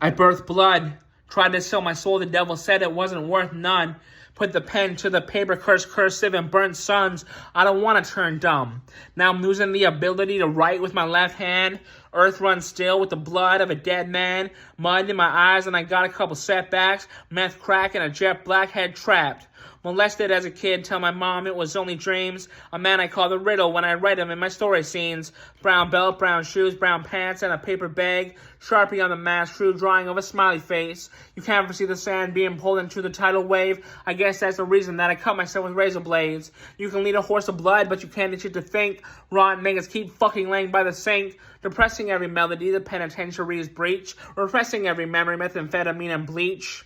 I birthed blood. Tried to sell my soul, the devil said it wasn't worth none. Put the pen to the paper, cursive, and burnt sons. I don't want to turn dumb. Now I'm losing the ability to write with my left hand. Earth runs still with the blood of a dead man. Mud in my eyes and I got a couple setbacks. Meth crack and a jet black head trapped. Molested as a kid, tell my mom it was only dreams. A man I call the riddle when I write him in my story scenes. Brown belt, brown shoes, brown pants, and a paper bag. Sharpie on the mask, true drawing of a smiley face. You can't ever see the sand being pulled into the tidal wave. I guess that's the reason that I cut myself with razor blades. You can lead a horse to blood, but you can't teach it to think. Rotten niggas keep fucking laying by the sink. Depressing every melody, the penitentiary's breach. Repressing every memory, methamphetamine and bleach.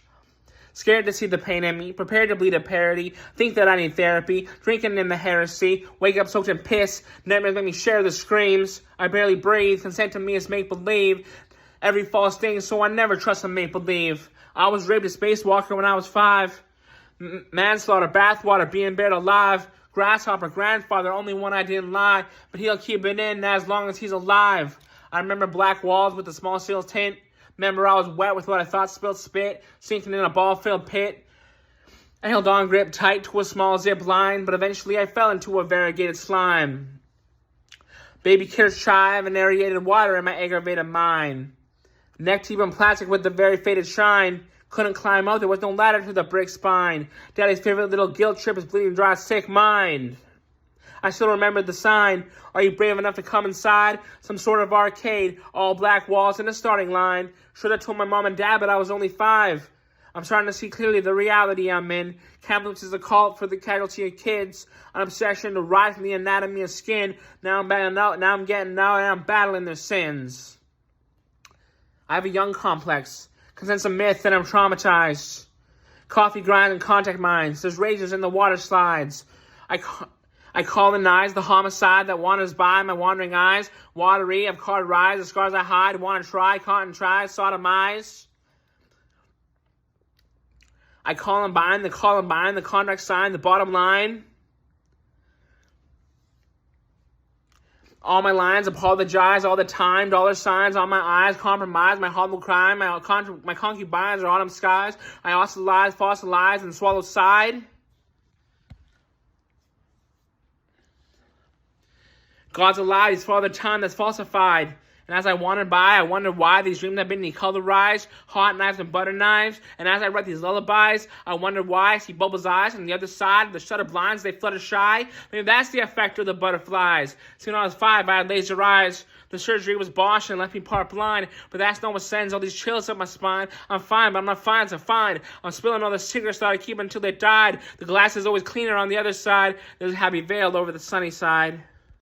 Scared to see the pain in me, prepared to bleed a parody, think that I need therapy, drinking in the heresy, wake up soaked in piss, nightmares make me share the screams, I barely breathe, consent to me is make-believe, every false thing, so I never trust a make-believe. I was raped a spacewalker when I was 5, manslaughter, bathwater, being buried alive, grasshopper, grandfather, only one I didn't lie, but he'll keep it in as long as he's alive. I remember black walls with a small seal tint. Remember I was wet with what I thought spilled spit, sinking in a ball-filled pit. I held on grip tight to a small zip line, but eventually I fell into a variegated slime. Baby kids chive and aerated water in my aggravated mind. Neck deep in plastic with the very faded shine. Couldn't climb out, there was no ladder to the brick spine. Daddy's favorite little guilt trip is bleeding dry, sick mind. I still remember the sign. Are you brave enough to come inside? Some sort of arcade, all black walls in the starting line. Should have told my mom and dad, but I was only 5. I'm starting to see clearly the reality I'm in. Campus is a cult for the casualty of kids. An obsession to rise from the anatomy of skin. Now I'm getting out, and I'm battling their sins. I have a young complex. Consensus myth that I'm traumatized. Coffee grind and contact mines. There's razors in the water slides. I colonize the homicide that wanders by my wandering eyes. Watery, I've cauterized the scars I hide. Want to try, caught and try, sodomize. I Columbine, the contract sign, the bottom line. All my lines, apologize all the time. Dollar signs on my eyes, compromise, my hollow crime. My concubines are autumn skies. I fossilize, and swallow side. God's alive, he's for the time that's falsified. And as I wandered by, I wondered why these dreams have been decolorized, hot knives and butter knives. And as I read these lullabies, I wondered why I see bubbles' eyes on the other side of the shutter blinds, they flutter shy. Maybe that's the effect of the butterflies. See, when I was 5, I had laser eyes. The surgery was Bosch and left me part blind. But that's not what sends all these chills up my spine. I'm fine, but I'm not fine, so fine. I'm spilling all the cigarettes that I keep until they died. The glass is always cleaner on the other side. There's a happy veil over the sunny side.